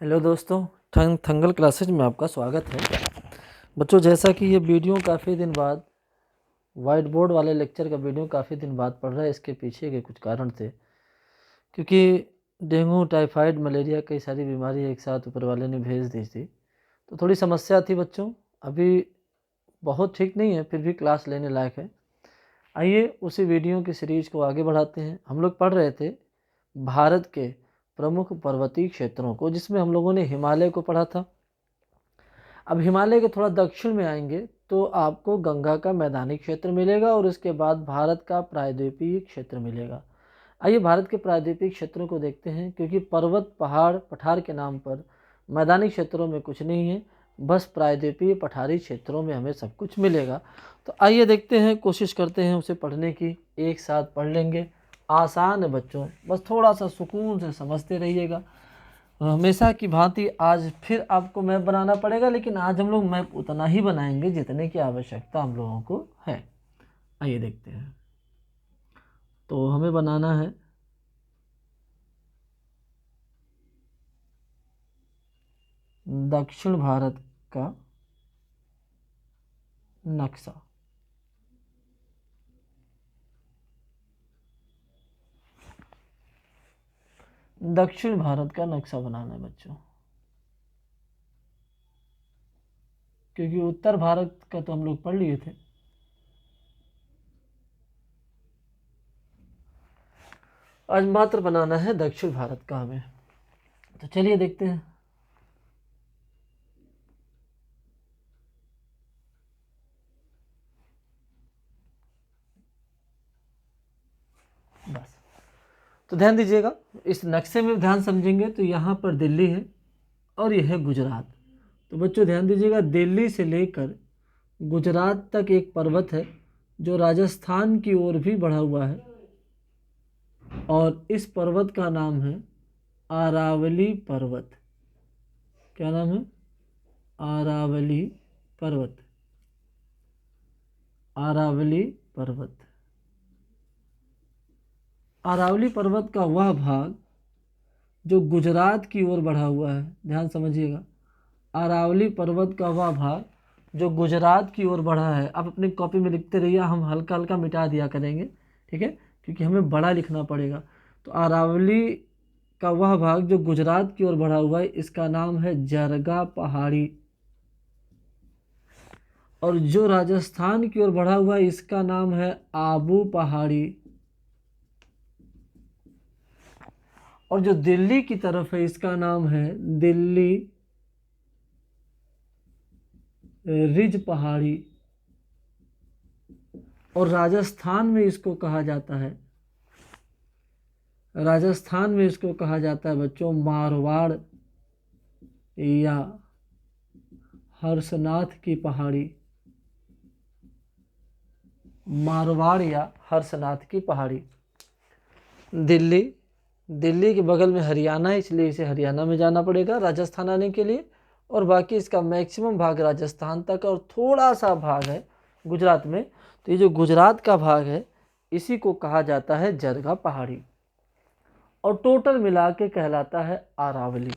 Hello दोस्तों, Thangal classes में आपका स्वागत है। बच्चों, जैसा कि ये वीडियो काफ़ी दिन बाद, वाइट बोर्ड वाले लेक्चर का वीडियो काफ़ी दिन बाद पढ़ रहा है, इसके पीछे के कुछ कारण थे। क्योंकि डेंगू, टाइफाइड, मलेरिया, कई सारी बीमारी एक साथ ऊपर वाले ने भेज दी थी, तो थोड़ी समस्या थी बच्चों। अभी बहुत ठीक नहीं है, फिर भी क्लास लेने लायक है। आइए उसी वीडियो की सीरीज को आगे बढ़ाते हैं। हम लोग पढ़ रहे थे भारत के प्रमुख पर्वतीय क्षेत्रों को, जिसमें हम लोगों ने हिमालय को पढ़ा था। अब हिमालय के थोड़ा दक्षिण में आएंगे तो आपको गंगा का मैदानी क्षेत्र मिलेगा और उसके बाद भारत का प्रायद्वीपीय क्षेत्र मिलेगा। आइए भारत के प्रायद्वीपीय क्षेत्रों को देखते हैं, क्योंकि पर्वत, पहाड़, पठार के नाम पर मैदानी क्षेत्रों में कुछ नहीं है, बस प्रायद्वीपीय पठारी क्षेत्रों में हमें सब कुछ मिलेगा। तो आइए देखते हैं, कोशिश करते हैं उसे पढ़ने की। एक साथ पढ़ लेंगे, आसान है बच्चों, बस थोड़ा सा सुकून से समझते रहिएगा। हमेशा की भांति आज फिर आपको मैप बनाना पड़ेगा, लेकिन आज हम लोग मैप उतना ही बनाएंगे जितने की आवश्यकता हम लोगों को है। आइए देखते हैं। तो हमें बनाना है दक्षिण भारत का नक्शा। दक्षिण भारत का नक्शा बनाना है बच्चों, क्योंकि उत्तर भारत का तो हम लोग पढ़ लिए थे। आज मात्र बनाना है दक्षिण भारत का हमें। तो चलिए देखते हैं। बस, तो ध्यान दीजिएगा, इस नक्शे में ध्यान समझेंगे तो यहाँ पर दिल्ली है और यह है गुजरात। तो बच्चों ध्यान दीजिएगा, दिल्ली से लेकर गुजरात तक एक पर्वत है जो राजस्थान की ओर भी बढ़ा हुआ है, और इस पर्वत का नाम है अरावली पर्वत। क्या नाम है? अरावली पर्वत। अरावली पर्वत। अरावली पर्वत का वह भाग जो गुजरात की ओर बढ़ा हुआ है, ध्यान समझिएगा, अरावली पर्वत का वह भाग जो गुजरात की ओर बढ़ा है। आप अपनी कॉपी में लिखते रहिए, हम हल्का हल्का मिटा दिया करेंगे, ठीक है, क्योंकि हमें बड़ा लिखना पड़ेगा। तो अरावली का वह भाग जो गुजरात की ओर बढ़ा हुआ है, इसका नाम है जरगा पहाड़ी, और जो राजस्थान की ओर बढ़ा हुआ है इसका नाम है आबू पहाड़ी, और जो दिल्ली की तरफ है इसका नाम है दिल्ली रिज पहाड़ी, और राजस्थान में इसको कहा जाता है, राजस्थान में इसको कहा जाता है बच्चों मारवाड़ या हर्षनाथ की पहाड़ी। मारवाड़ या हर्षनाथ की पहाड़ी। दिल्ली, दिल्ली के बगल में हरियाणा है, इसलिए इसे हरियाणा में जाना पड़ेगा राजस्थान आने के लिए, और बाकी इसका मैक्सिमम भाग राजस्थान तक और थोड़ा सा भाग है गुजरात में। तो ये जो गुजरात का भाग है इसी को कहा जाता है जरगा पहाड़ी, और टोटल मिला के कहलाता है अरावली।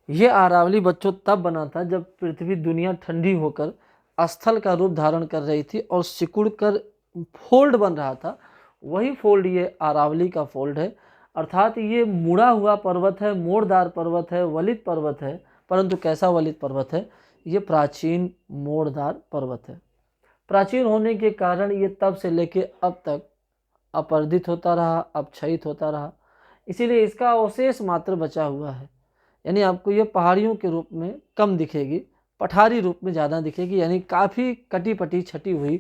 ये अरावली बच्चों तब बना था जब पृथ्वी, दुनिया ठंडी होकर स्थल का रूप धारण कर रही थी और सिकुड़ कर फोल्ड बन रहा था। वही फोल्ड ये अरावली का फोल्ड है, अर्थात ये मुड़ा हुआ पर्वत है, मोड़दार पर्वत है, वलित पर्वत है। परंतु कैसा वलित पर्वत है? ये प्राचीन मोड़दार पर्वत है। प्राचीन होने के कारण ये तब से लेके अब तक अपरदित होता रहा, अपक्षयित होता रहा, इसीलिए इसका अवशेष मात्र बचा हुआ है। यानी आपको ये पहाड़ियों के रूप में कम दिखेगी, पठारी रूप में ज़्यादा दिखेगी, यानी काफ़ी कटी पटी छटी हुई,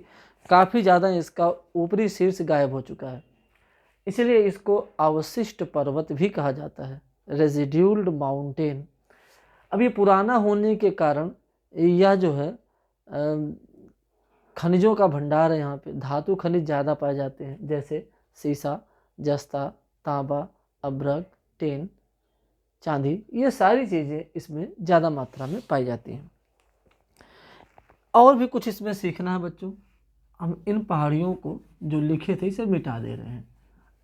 काफ़ी ज़्यादा इसका ऊपरी शीर्ष गायब हो चुका है। इसलिए इसको अवशिष्ट पर्वत भी कहा जाता है, रेजिड्यूल्ड माउंटेन। अब ये पुराना होने के कारण यह जो है खनिजों का भंडार है। यहाँ पे धातु खनिज ज़्यादा पाए जाते हैं, जैसे सीसा, जस्ता, तांबा, अभ्रक, टेन, चांदी, ये सारी चीज़ें इसमें ज़्यादा मात्रा में पाई जाती हैं। और भी कुछ इसमें सीखना है बच्चों। हम इन पहाड़ियों को जो लिखे थे इसे मिटा दे रहे हैं,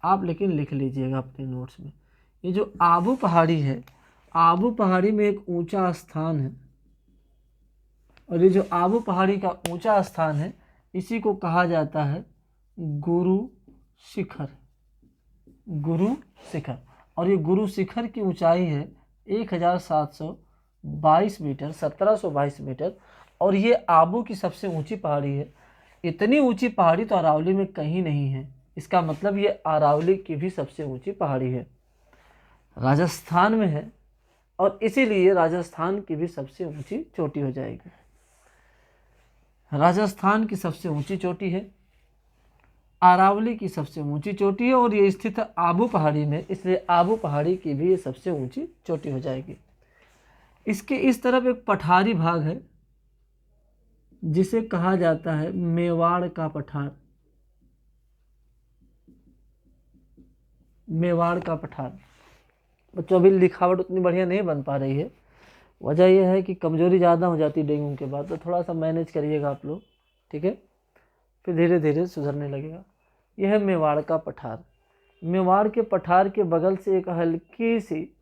आप लेकिन लिख लीजिएगा अपने नोट्स में। ये जो आबू पहाड़ी है, आबू पहाड़ी में एक ऊंचा स्थान है, और ये जो आबू पहाड़ी का ऊंचा स्थान है इसी को कहा जाता है गुरु शिखर। गुरु शिखर, और ये गुरु शिखर की ऊंचाई है 1722 मीटर, 1722 मीटर, और ये आबू की सबसे ऊंची पहाड़ी है। इतनी ऊंची पहाड़ी तो अरावली में कहीं नहीं है, इसका मतलब ये अरावली की भी सबसे ऊंची पहाड़ी है, राजस्थान में है, और इसीलिए राजस्थान की भी सबसे ऊंची चोटी हो जाएगी। राजस्थान की सबसे ऊंची चोटी है, अरावली की सबसे ऊंची चोटी है, और ये स्थित है आबू पहाड़ी में, इसलिए आबू पहाड़ी की भी ये सबसे ऊंची चोटी हो जाएगी। इसके इस तरफ एक पठारी भाग है जिसे कहा जाता है मेवाड़ का पठार। मेवाड़ का पठार। बच्चों अभी लिखावट उतनी बढ़िया नहीं बन पा रही है, वजह यह है कि कमजोरी ज़्यादा हो जाती है डेंगू के बाद, तो थोड़ा सा मैनेज करिएगा आप लोग, ठीक है, फिर धीरे धीरे सुधरने लगेगा। यह है मेवाड़ का पठार। मेवाड़ के पठार के बगल से एक हल्की सी,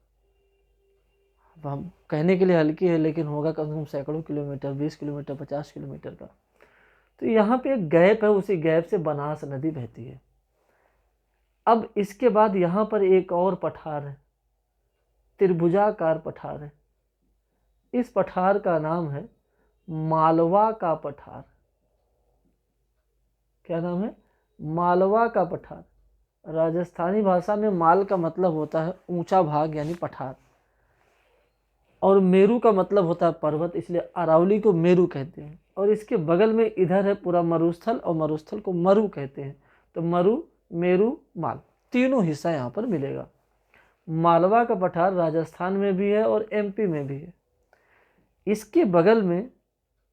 हम कहने के लिए हल्की है लेकिन होगा कम से कम सैकड़ों किलोमीटर, 20 किलोमीटर, 50 किलोमीटर का, तो यहाँ पे एक गैप है, उसी गैप से बनास नदी बहती है। अब इसके बाद यहाँ पर एक और पठार है, त्रिभुजाकार पठार है। इस पठार का नाम है मालवा का पठार। क्या नाम है? मालवा का पठार। राजस्थानी भाषा में माल का मतलब होता है ऊंचा भाग यानी पठार, और मेरू का मतलब होता है पर्वत, इसलिए अरावली को मेरू कहते हैं। और इसके बगल में इधर है पूरा मरुस्थल, और मरुस्थल को मरु कहते हैं। तो मरु, मेरू, माल, तीनों हिस्सा यहाँ पर मिलेगा। मालवा का पठार राजस्थान में भी है और एमपी में भी है। इसके बगल में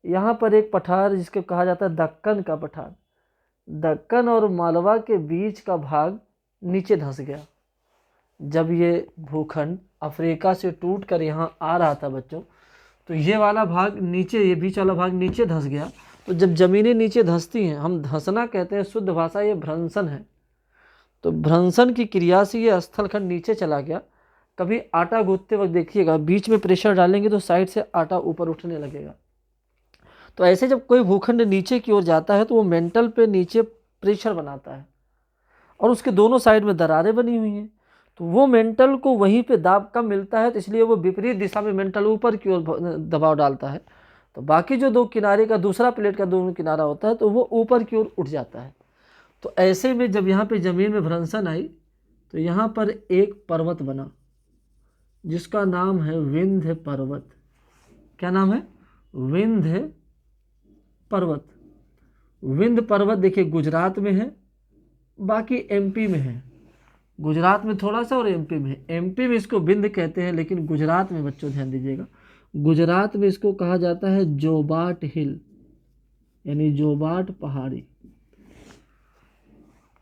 यहाँ पर एक पठार जिसको कहा जाता है दक्कन का पठार। दक्कन और मालवा के बीच का भाग नीचे धंस गया। जब ये भूखंड अफ्रीका से टूट कर यहाँ आ रहा था बच्चों, तो ये वाला भाग नीचे, ये बीच वाला भाग नीचे धंस गया। तो जब ज़मीनें नीचे धंसती हैं, हम धंसना कहते हैं, शुद्ध भाषा ये भ्रंशन है, तो भ्रंशन की क्रिया से ये स्थलखंड नीचे चला गया। कभी आटा गूंथते वक्त देखिएगा, बीच में प्रेशर डालेंगे तो साइड से आटा ऊपर उठने लगेगा। तो ऐसे जब कोई भूखंड नीचे की ओर जाता है तो वो मेंटल पे नीचे प्रेशर बनाता है, और उसके दोनों साइड में दरारें बनी हुई हैं, तो वो मेंटल को वहीं पे दाब कम मिलता है, तो इसलिए वो विपरीत दिशा में मेंटल ऊपर की ओर दबाव डालता है। तो बाकी जो दो किनारे का, दूसरा प्लेट का दोनों किनारा होता है, तो वो ऊपर की ओर उठ जाता है। तो ऐसे में जब यहाँ पे ज़मीन में भ्रंशन आई, तो यहाँ पर एक पर्वत बना जिसका नाम है विंध्य पर्वत। क्या नाम है? विंध्य पर्वत। विंध्य पर्वत देखिए गुजरात में है, बाकी एमपी में है। गुजरात में थोड़ा सा और एमपी में है। एमपी में इसको विंध्य कहते हैं, लेकिन गुजरात में बच्चों ध्यान दीजिएगा, गुजरात में इसको कहा जाता है जोबाट हिल, यानी जोबाट पहाड़ी।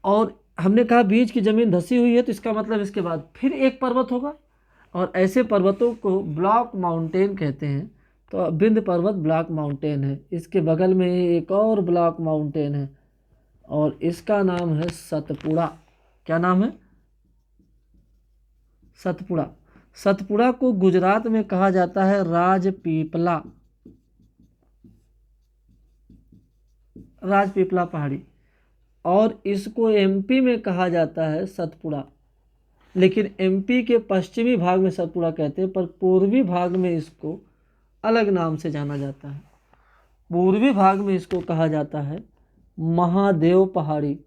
और हमने कहा बीच की ज़मीन धसी हुई है, तो इसका मतलब इसके बाद फिर एक पर्वत होगा, और ऐसे पर्वतों को ब्लॉक माउंटेन कहते हैं। तो विंध्य पर्वत ब्लॉक माउंटेन है। इसके बगल में एक और ब्लॉक माउंटेन है, और इसका नाम है सतपुड़ा। क्या नाम है? सतपुड़ा। सतपुड़ा को गुजरात में कहा जाता है राजपीपला, राजपीपला पहाड़ी, और इसको एमपी में कहा जाता है सतपुड़ा। लेकिन एमपी के पश्चिमी भाग में सतपुड़ा कहते हैं, पर पूर्वी भाग में इसको अलग नाम से जाना जाता है। पूर्वी भाग में इसको कहा जाता है महादेव पहाड़ी।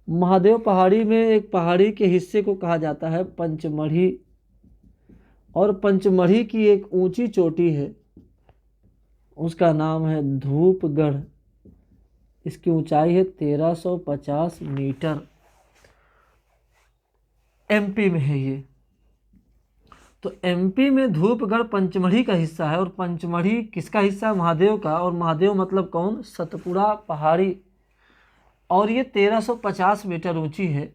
महादेव पहाड़ी में एक पहाड़ी के हिस्से को कहा जाता है पंचमढ़ी, और पंचमढ़ी की एक ऊंची चोटी है, उसका नाम है धूपगढ़। इसकी ऊंचाई है 1350 मीटर। एमपी में है ये। तो एमपी में धूपगढ़ पंचमढ़ी का हिस्सा है, और पंचमढ़ी किसका हिस्सा है? महादेव का। और महादेव मतलब कौन? सतपुड़ा पहाड़ी। और ये 1350 मीटर ऊंची है,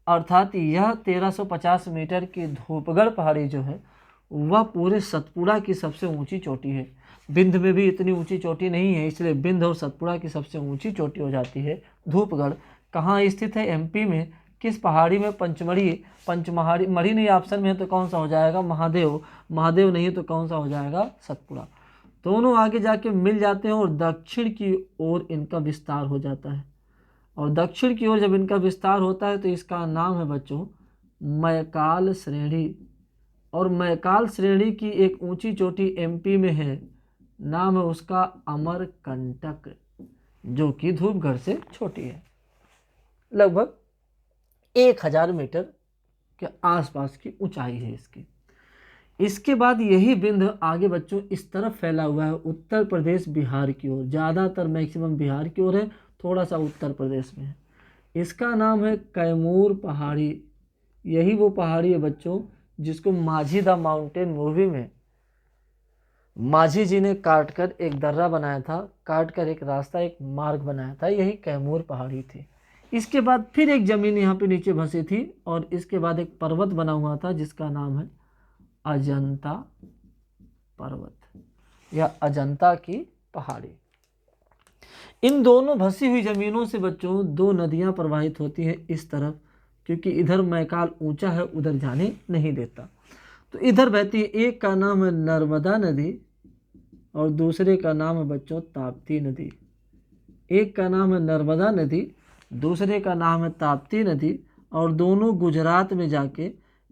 अर्थात यह 1350 मीटर की धूपगढ़ पहाड़ी जो है वह पूरे सतपुड़ा की सबसे ऊंची चोटी है। विंध्य में भी इतनी ऊंची चोटी नहीं है, इसलिए विंध्य और सतपुड़ा की सबसे ऊंची चोटी हो जाती है धूपगढ़। कहाँ स्थित है? एमपी में। किस पहाड़ी में पंचमहाड़ी मढ़ी नहीं ऑप्शन में है तो कौन सा हो जाएगा, महादेव। महादेव नहीं है तो कौन सा हो जाएगा, सतपुड़ा। दोनों आगे जाके मिल जाते हैं और दक्षिण की ओर इनका विस्तार हो जाता है। और दक्षिण की ओर जब इनका विस्तार होता है तो इसका नाम है बच्चों मैकाल श्रेणी। और मैकाल श्रेणी की एक ऊंची चोटी एमपी में है, नाम है उसका अमरकंटक, जो कि धूपगढ़ से छोटी है, लगभग 1000 मीटर के आसपास की ऊंचाई है इसकी। इसके बाद यही बिंदु आगे बच्चों इस तरफ फैला हुआ है, उत्तर प्रदेश बिहार की ओर, ज़्यादातर मैक्सिमम बिहार की ओर है, थोड़ा सा उत्तर प्रदेश में है। इसका नाम है कैमूर पहाड़ी। यही वो पहाड़ी है बच्चों जिसको माझी द माउंटेन मूवी में माझी जी ने काटकर एक दर्रा बनाया था, काटकर एक रास्ता, एक मार्ग बनाया था, यही कैमूर पहाड़ी थी। इसके बाद फिर एक ज़मीन यहाँ पे नीचे धंसी थी और इसके बाद एक पर्वत बना हुआ था जिसका नाम है अजंता पर्वत या अजंता की पहाड़ी। इन दोनों धंसी हुई ज़मीनों से बच्चों 2 नदियाँ प्रवाहित होती हैं इस तरफ, क्योंकि इधर मैकाल ऊंचा है, उधर जाने नहीं देता, तो इधर बहती है। एक का नाम है नर्मदा नदी और दूसरे का नाम है बच्चों ताप्ती नदी। एक का नाम है नर्मदा नदी, दूसरे का नाम है ताप्ती नदी, और दोनों गुजरात में जाके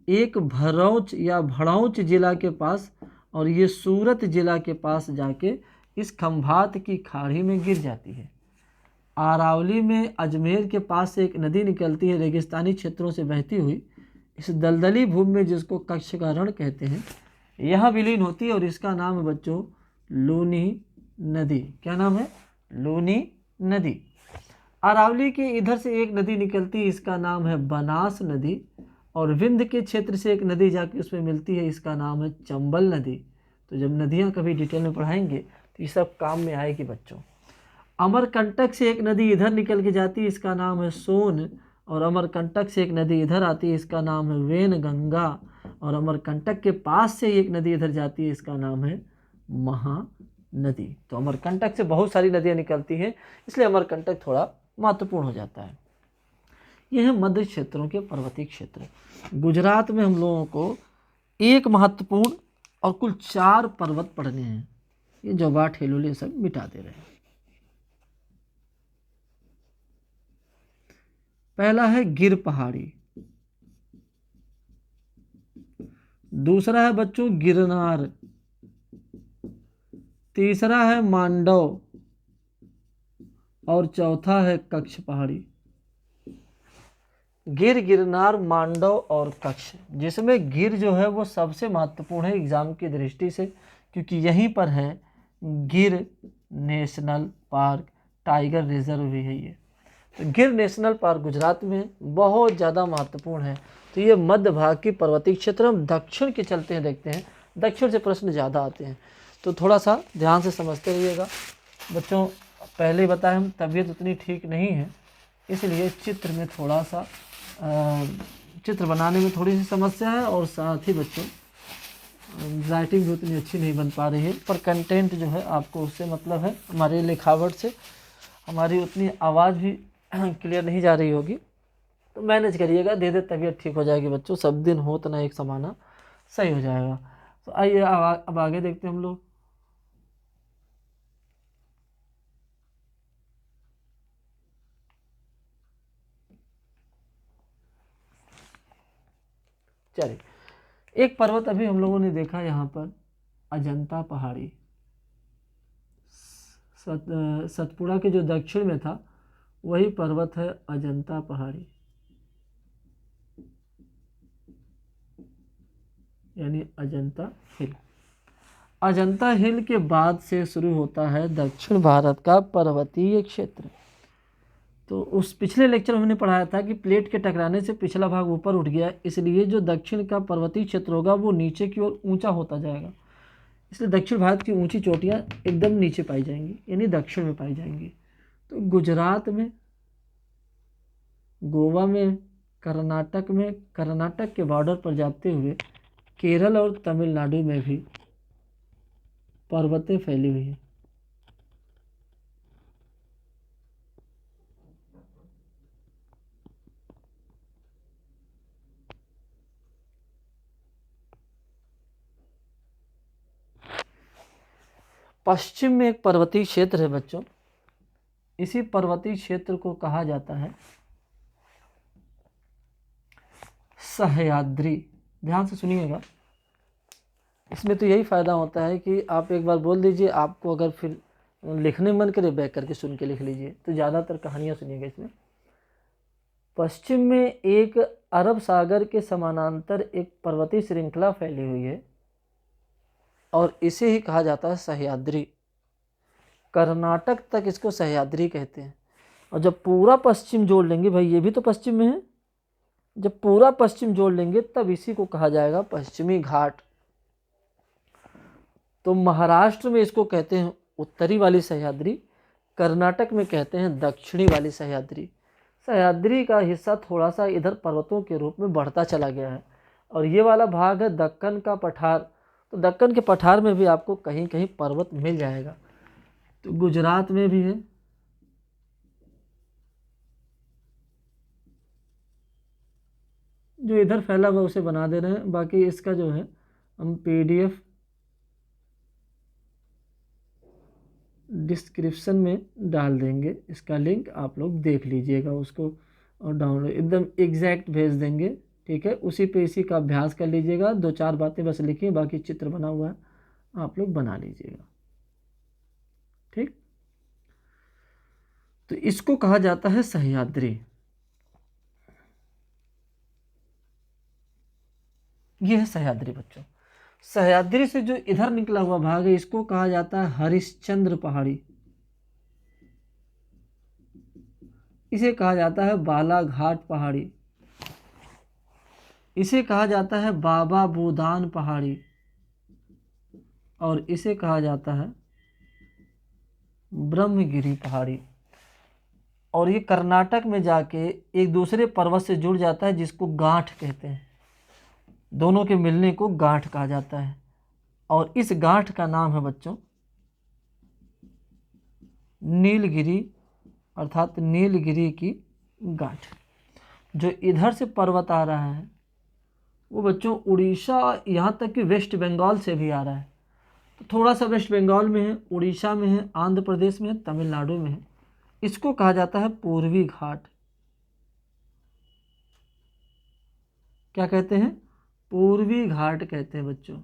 एक भरौच या भड़ौच जिला के पास और ये सूरत जिला के पास जाके इस खंभात की खाड़ी में गिर जाती है। अरावली में अजमेर के पास से एक नदी निकलती है रेगिस्तानी क्षेत्रों से बहती हुई, इस दलदली भूमि में जिसको कच्छ का रण कहते हैं, यहाँ विलीन होती है और इसका नाम है बच्चों लूनी नदी। क्या नाम है, लूनी नदी। अरावली के इधर से एक नदी निकलती है, इसका नाम है बनास नदी, और विंध्य के क्षेत्र से एक नदी जाके उसमें मिलती है, इसका नाम है चंबल नदी। तो जब नदियाँ कभी डिटेल में पढ़ाएंगे तो ये सब काम में आएगी बच्चों। अमरकंटक से एक नदी इधर निकल के जाती है, इसका नाम है सोन, और अमरकंटक से एक नदी इधर आती है, इसका नाम है वेनगंगा, और अमरकंटक के पास से एक नदी इधर जाती है, इसका नाम है महानदी। तो अमरकंटक से बहुत सारी नदियाँ निकलती हैं, इसलिए अमरकंटक थोड़ा महत्वपूर्ण हो जाता है। यह है मध्य क्षेत्रों के पर्वतीय क्षेत्र। गुजरात में हम लोगों को एक महत्वपूर्ण और कुल 4 पर्वत पढ़ने हैं। ये जोबाट हेलोले सब मिटा दे रहे हैं। पहला है गिर पहाड़ी, दूसरा है बच्चों गिरनार, तीसरा है मांडव, और चौथा है कच्छ पहाड़ी। गिर, गिरनार, मांडव और कच्छ, जिसमें गिर जो है वो सबसे महत्वपूर्ण है एग्जाम की दृष्टि से, क्योंकि यहीं पर है गिर नेशनल पार्क, टाइगर रिजर्व भी है ये। तो गिर नेशनल पार्क गुजरात में बहुत ज़्यादा महत्वपूर्ण है। तो ये मध्य भाग की पर्वतीय क्षेत्र। हम दक्षिण के चलते हैं, देखते हैं दक्षिण से प्रश्न ज़्यादा आते हैं, तो थोड़ा सा ध्यान से समझते रहिएगा बच्चों। पहले ही बताया हम तबीयत उतनी ठीक नहीं है, इसलिए चित्र में थोड़ा सा चित्र बनाने में थोड़ी सी समस्या है, और साथ ही बच्चों राइटिंग भी उतनी अच्छी नहीं बन पा रही है, पर कंटेंट जो है आपको उससे मतलब है, हमारे लिखावट से हमारी उतनी आवाज़ भी क्लियर नहीं जा रही होगी, तो मैनेज करिएगा, धीरे धीरे तबीयत ठीक हो जाएगी बच्चों, सब दिन हो तो ना एक समाना, सही हो जाएगा। तो आइए अब आगे देखते हैं हम लोग। चलिए, एक पर्वत अभी हम लोगों ने देखा यहाँ पर, अजंता पहाड़ी। सतपुड़ा के जो दक्षिण में था वही पर्वत है अजंता पहाड़ी, यानी अजंता हिल। अजंता हिल के बाद से शुरू होता है दक्षिण भारत का पर्वतीय क्षेत्र। तो उस पिछले लेक्चर में हमने पढ़ाया था कि प्लेट के टकराने से पिछला भाग ऊपर उठ गया, इसलिए जो दक्षिण का पर्वतीय क्षेत्र होगा वो नीचे की ओर ऊंचा होता जाएगा, इसलिए दक्षिण भारत की ऊंची चोटियां एकदम नीचे पाई जाएंगी, यानी दक्षिण में पाई जाएंगी। तो गुजरात में, गोवा में, कर्नाटक के बॉर्डर पर जाते हुए केरल और तमिलनाडु में भी पर्वतें फैली हुई हैं। पश्चिम में एक पर्वतीय क्षेत्र है बच्चों, इसी पर्वतीय क्षेत्र को कहा जाता है सह्याद्री। ध्यान से सुनिएगा, इसमें तो यही फ़ायदा होता है कि आप एक बार बोल दीजिए, आपको अगर फिर लिखने मन करे बैक करके सुन के लिख लीजिए, तो ज़्यादातर कहानियाँ सुनिएगा इसमें। पश्चिम में एक अरब सागर के समानांतर एक पर्वतीय श्रृंखला फैली हुई है और इसे ही कहा जाता है सह्याद्री। कर्नाटक तक इसको सह्याद्री कहते हैं। और जब पूरा पश्चिम जोड़ लेंगे, भाई ये भी तो पश्चिम में है, जब पूरा पश्चिम जोड़ लेंगे तब इसी को कहा जाएगा पश्चिमी घाट। तो महाराष्ट्र में इसको कहते हैं उत्तरी वाली सह्याद्री, कर्नाटक में कहते हैं दक्षिणी वाली सह्याद्री। सह्याद्री का हिस्सा थोड़ा सा इधर पर्वतों के रूप में बढ़ता चला गया है और ये वाला भाग है दक्कन का पठार। तो दक्कन के पठार में भी आपको कहीं कहीं पर्वत मिल जाएगा। तो गुजरात में भी है, जो इधर फैला हुआ उसे बना दे रहे हैं, बाकी इसका जो है हम PDF डिस्क्रिप्शन में डाल देंगे, इसका लिंक आप लोग देख लीजिएगा उसको और डाउनलोड एकदम एग्जैक्ट भेज देंगे, ठीक है। उसी पे इसी का अभ्यास कर लीजिएगा, 2-4 बातें बस लिखिए, बाकी चित्र बना हुआ है आप लोग बना लीजिएगा, ठीक। तो इसको कहा जाता है सह्याद्री। ये है सह्याद्री बच्चों। सह्याद्री से जो इधर निकला हुआ भाग है इसको कहा जाता है हरिश्चंद्र पहाड़ी, इसे कहा जाता है बालाघाट पहाड़ी, इसे कहा जाता है बाबा बूदान पहाड़ी और इसे कहा जाता है ब्रह्मगिरी पहाड़ी। और ये कर्नाटक में जाके एक दूसरे पर्वत से जुड़ जाता है जिसको गांठ कहते हैं। दोनों के मिलने को गांठ कहा जाता है और इस गांठ का नाम है बच्चों नीलगिरी, अर्थात नीलगिरी की गांठ। जो इधर से पर्वत आ रहा है वो बच्चों उड़ीसा, यहाँ तक कि वेस्ट बंगाल से भी आ रहा है। तो थोड़ा सा वेस्ट बंगाल में है, उड़ीसा में है, आंध्र प्रदेश में है, तमिलनाडु में है। इसको कहा जाता है पूर्वी घाट। क्या कहते हैं? पूर्वी घाट कहते हैं बच्चों।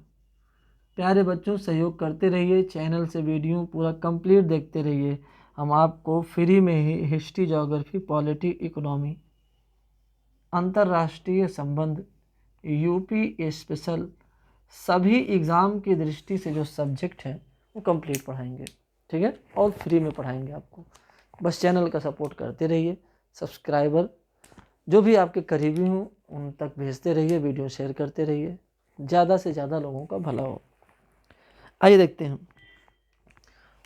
प्यारे बच्चों, सहयोग करते रहिए, चैनल से वीडियो पूरा कंप्लीट देखते रहिए। हम आपको फ्री में ही हिस्ट्री, ज्योग्राफी, पॉलिटी, इकोनॉमी, अंतर्राष्ट्रीय संबंध, यूपी स्पेशल सभी एग्ज़ाम की दृष्टि से जो सब्जेक्ट हैं वो कंप्लीट पढ़ाएंगे, ठीक है, और फ्री में पढ़ाएंगे आपको। बस चैनल का सपोर्ट करते रहिए। सब्सक्राइबर जो भी आपके करीबी हों उन तक भेजते रहिए, वीडियो शेयर करते रहिए, ज़्यादा से ज़्यादा लोगों का भला हो। आइए देखते हैं,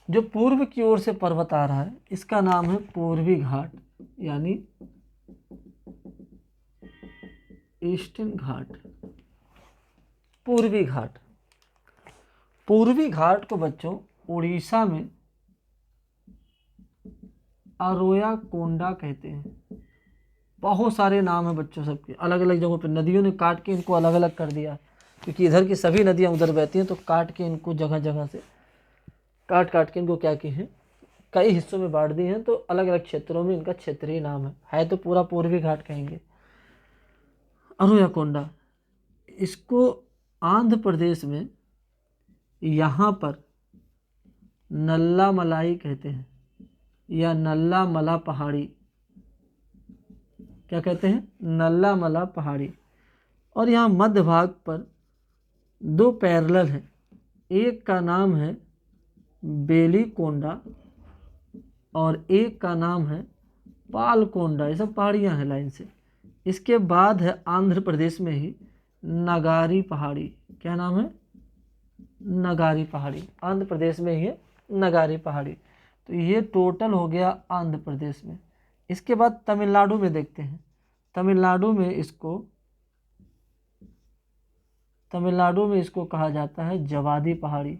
जो पूर्व की ओर से पर्वत आ रहा है इसका नाम है पूर्वी घाट, यानी ईस्टर्न घाट, पूर्वी घाट। पूर्वी घाट को बच्चों उड़ीसा में अरोया कोंडा कहते हैं। बहुत सारे नाम हैं बच्चों सबके, अलग अलग जगहों पर। नदियों ने काट के इनको अलग अलग कर दिया, क्योंकि इधर की सभी नदियां उधर बहती हैं, तो काट के इनको जगह जगह से काट काट के इनको क्या किए हैं, कई हिस्सों में बांट दिए हैं। तो अलग अलग क्षेत्रों में इनका क्षेत्रीय नाम है तो पूरा पूर्वी घाट कहेंगे। अरोया कोंडा, इसको आंध्र प्रदेश में यहाँ पर नल्ला मलाई कहते हैं या नल्ला मला पहाड़ी। क्या कहते हैं? नल्ला मला पहाड़ी। और यहाँ मध्य भाग पर 2 पैरेलल हैं, एक का नाम है बेली कोंडा और एक का नाम है पाल कोंडा। ये सब पहाड़ियाँ हैं लाइन से। इसके बाद है आंध्र प्रदेश में ही नगारी पहाड़ी। क्या नाम है? नगारी पहाड़ी। आंध्र प्रदेश में ही है नगारी पहाड़ी। तो ये टोटल हो गया आंध्र प्रदेश में। इसके बाद तमिलनाडु में देखते हैं। तमिलनाडु में इसको कहा जाता है जवादी पहाड़ी।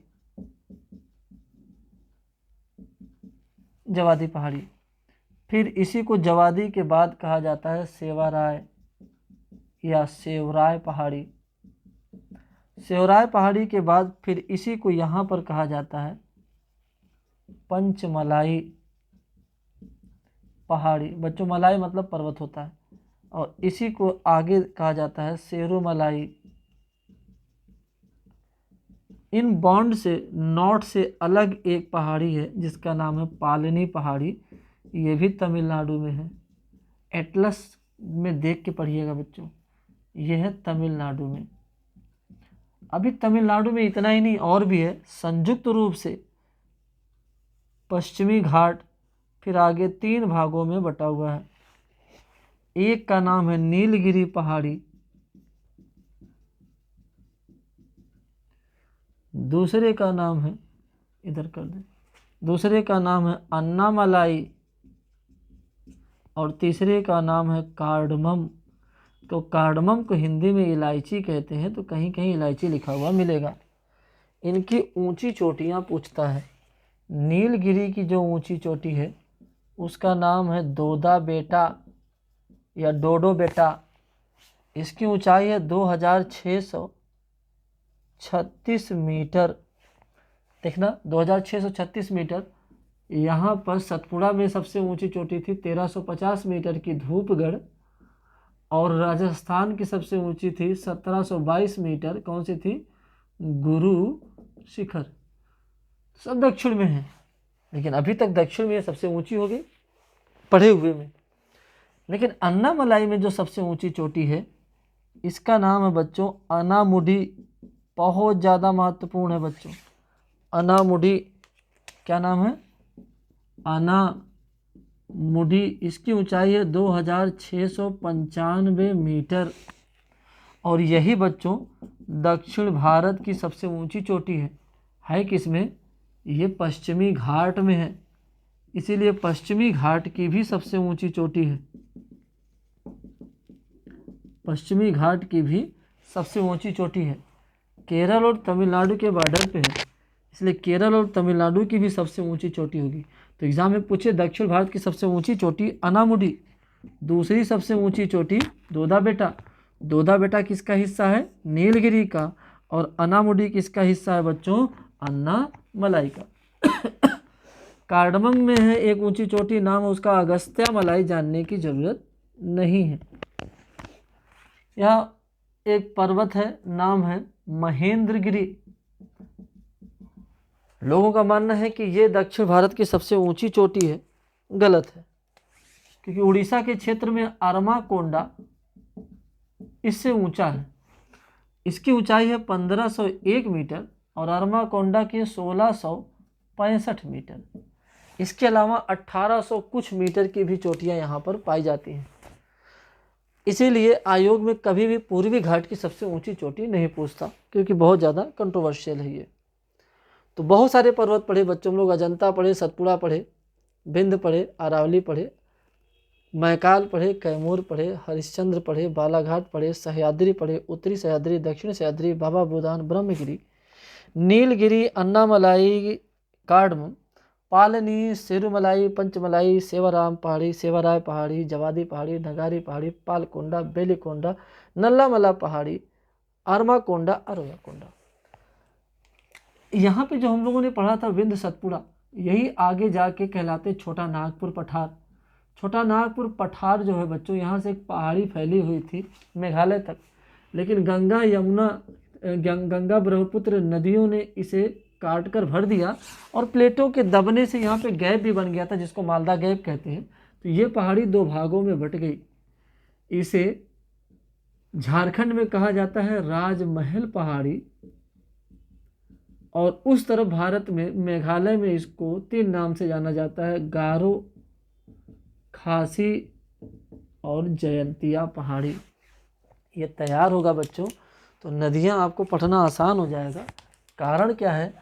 जवादी पहाड़ी। फिर इसी को जवादी के बाद कहा जाता है सेवाराय या सेवराय पहाड़ी। सेवराय पहाड़ी के बाद फिर इसी को यहाँ पर कहा जाता है पंचमलाई पहाड़ी। बच्चों मलाई मतलब पर्वत होता है, और इसी को आगे कहा जाता है सेरुमलाई। इन बॉन्ड से नॉर्थ से अलग एक पहाड़ी है जिसका नाम है पालनी पहाड़ी, ये भी तमिलनाडु में है। एटलस में देख के पढ़िएगा बच्चों, ये है तमिलनाडु में। अभी तमिलनाडु में इतना ही नहीं, और भी है। संयुक्त रूप से पश्चिमी घाट फिर आगे 3 भागों में बटा हुआ है। एक का नाम है नीलगिरी पहाड़ी, दूसरे का नाम है, इधर कर दे, दूसरे का नाम है अन्नामलाई, और तीसरे का नाम है कार्डमम। तो कार्डमम को हिंदी में इलायची कहते हैं, तो कहीं कहीं इलायची लिखा हुआ मिलेगा। इनकी ऊंची चोटियां पूछता है। नीलगिरी की जो ऊंची चोटी है उसका नाम है दोदा बेटा या डोडो बेटा। इसकी ऊंचाई है 2636 मीटर। देखना 2636 मीटर। यहाँ पर सतपुड़ा में सबसे ऊंची चोटी थी 1350 मीटर की धूपगढ़, और राजस्थान की सबसे ऊंची थी 1722 मीटर। कौन सी थी? गुरु शिखर। सब दक्षिण में है, लेकिन अभी तक दक्षिण में सबसे ऊंची होगी पढ़े हुए में। लेकिन अन्नामलाई में जो सबसे ऊंची चोटी है इसका नाम है बच्चों अनामुडी। बहुत ज़्यादा महत्वपूर्ण है बच्चों, अनामुडी। क्या नाम है? अनामुडी। इसकी ऊंचाई है 2695 मीटर, और यही बच्चों दक्षिण भारत की सबसे ऊंची चोटी है किसमें? ये पश्चिमी घाट में है। इसीलिए पश्चिमी घाट की भी सबसे ऊंची चोटी है, पश्चिमी घाट की भी सबसे ऊंची चोटी है। केरल और तमिलनाडु के बॉर्डर पे है, इसलिए केरल और तमिलनाडु की भी सबसे ऊंची चोटी होगी। तो एग्जाम में पूछे दक्षिण भारत की सबसे ऊंची चोटी अनामुडी, दूसरी सबसे ऊंची चोटी दोदा बेटा। दोदा बेटा किसका हिस्सा है? नीलगिरी का। और अनामुडी किसका हिस्सा है बच्चों? अन्नामलाई का। कार्डमम में है एक ऊंची चोटी, नाम है उसका अगस्त्या मलाई, जानने की जरूरत नहीं है। यह एक पर्वत है, नाम है महेंद्रगिरी। लोगों का मानना है कि ये दक्षिण भारत की सबसे ऊंची चोटी है। गलत है, क्योंकि उड़ीसा के क्षेत्र में अरमाकोंडा इससे ऊंचा है। इसकी ऊंचाई है 1501 मीटर और अरमाकोंडा की 1665 मीटर। इसके अलावा 1800 कुछ मीटर की भी चोटियां यहाँ पर पाई जाती हैं। इसीलिए आयोग में कभी भी पूर्वी घाट की सबसे ऊंची चोटी नहीं पूछता, क्योंकि बहुत ज़्यादा कंट्रोवर्शियल है ये। तो बहुत सारे पर्वत पढ़े बच्चों, हम लोग अजंता पढ़े, सतपुड़ा पढ़े, बिंद पढ़े, अरावली पढ़े, मैकाल पढ़े, कैमूर पढ़े, हरिश्चंद्र पढ़े, बालाघाट पढ़े, सह्याद्री पढ़े, उत्तरी सह्याद्री, दक्षिण सह्याद्री, बाबा बुदान, ब्रह्मगिरी, नीलगिरी, अन्नामलाई, कार्डमम, पालनी, सेरुमलाई, पंचमलाई, सेवाराम पहाड़ी, सेवाराय पहाड़ी, जवादी पहाड़ी, नगारी पहाड़ी, पालकोंडा, बेलीकोंडा, नल्लामला पहाड़ी, अरमाकोंडा, अरोराकोंडा। यहाँ पे जो हम लोगों ने पढ़ा था विंध्य सतपुड़ा, यही आगे जाके कहलाते छोटा नागपुर पठार। छोटा नागपुर पठार जो है बच्चों, यहाँ से एक पहाड़ी फैली हुई थी मेघालय तक, लेकिन गंगा यमुना गंगा ब्रह्मपुत्र नदियों ने इसे काट कर भर दिया, और प्लेटों के दबने से यहाँ पे गैप भी बन गया था, जिसको मालदा गैप कहते हैं। तो ये पहाड़ी 2 भागों में बट गई। इसे झारखंड में कहा जाता है राजमहल पहाड़ी, और उस तरफ भारत में मेघालय में इसको 3 नाम से जाना जाता है, गारो, खासी और जयंतिया पहाड़ी। ये तैयार होगा बच्चों तो नदियाँ आपको पढ़ना आसान हो जाएगा। कारण क्या है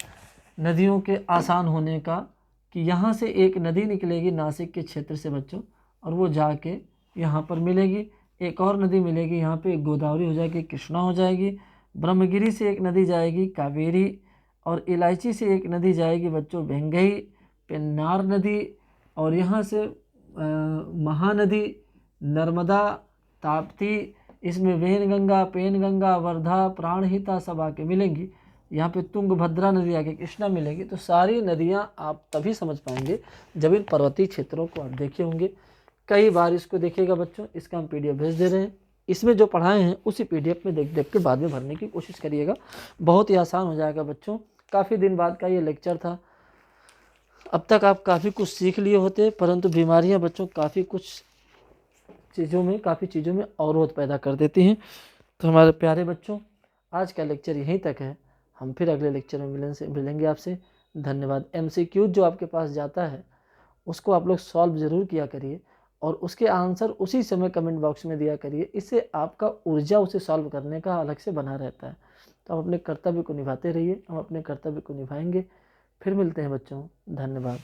नदियों के आसान होने का? कि यहाँ से एक नदी निकलेगी नासिक के क्षेत्र से बच्चों, और वो जाके यहाँ पर मिलेगी। एक और नदी मिलेगी यहाँ पे, गोदावरी हो जाएगी, कृष्णा हो जाएगी। ब्रह्मगिरी से एक नदी जाएगी कावेरी, और इलायची से एक नदी जाएगी बच्चों भेंगई, पेन्नार नदी, और यहाँ से महानदी, नर्मदा, ताप्ती, इसमें वेनगंगा, पेनगंगा, वर्धा, प्राणहिता सब आके मिलेंगी। यहाँ पे तुंगभद्रा नदी आगे कृष्णा मिलेगी। तो सारी नदियाँ आप तभी समझ पाएंगे जब इन पर्वतीय क्षेत्रों को आप देखे होंगे। कई बार इसको देखिएगा बच्चों, इसका हम PDF भेज दे रहे हैं। इसमें जो पढ़ाए हैं उसी PDF में देख देख के बाद में भरने की कोशिश करिएगा, बहुत ही आसान हो जाएगा बच्चों। काफ़ी दिन बाद का ये लेक्चर था। अब तक आप काफ़ी कुछ सीख लिए होते, परंतु बीमारियां बच्चों काफ़ी चीज़ों में अवरोध पैदा कर देती हैं। तो हमारे प्यारे बच्चों, आज का लेक्चर यहीं तक है। हम फिर अगले लेक्चर में मिलेंगे आपसे। धन्यवाद। MCQ जो आपके पास जाता है उसको आप लोग सॉल्व ज़रूर किया करिए और उसके आंसर उसी समय कमेंट बॉक्स में दिया करिए। इससे आपका ऊर्जा उसे सॉल्व करने का अलग से बना रहता है। तो आप अपने कर्तव्य को निभाते रहिए, हम अपने कर्तव्य को निभाएंगे। फिर मिलते हैं बच्चों, धन्यवाद।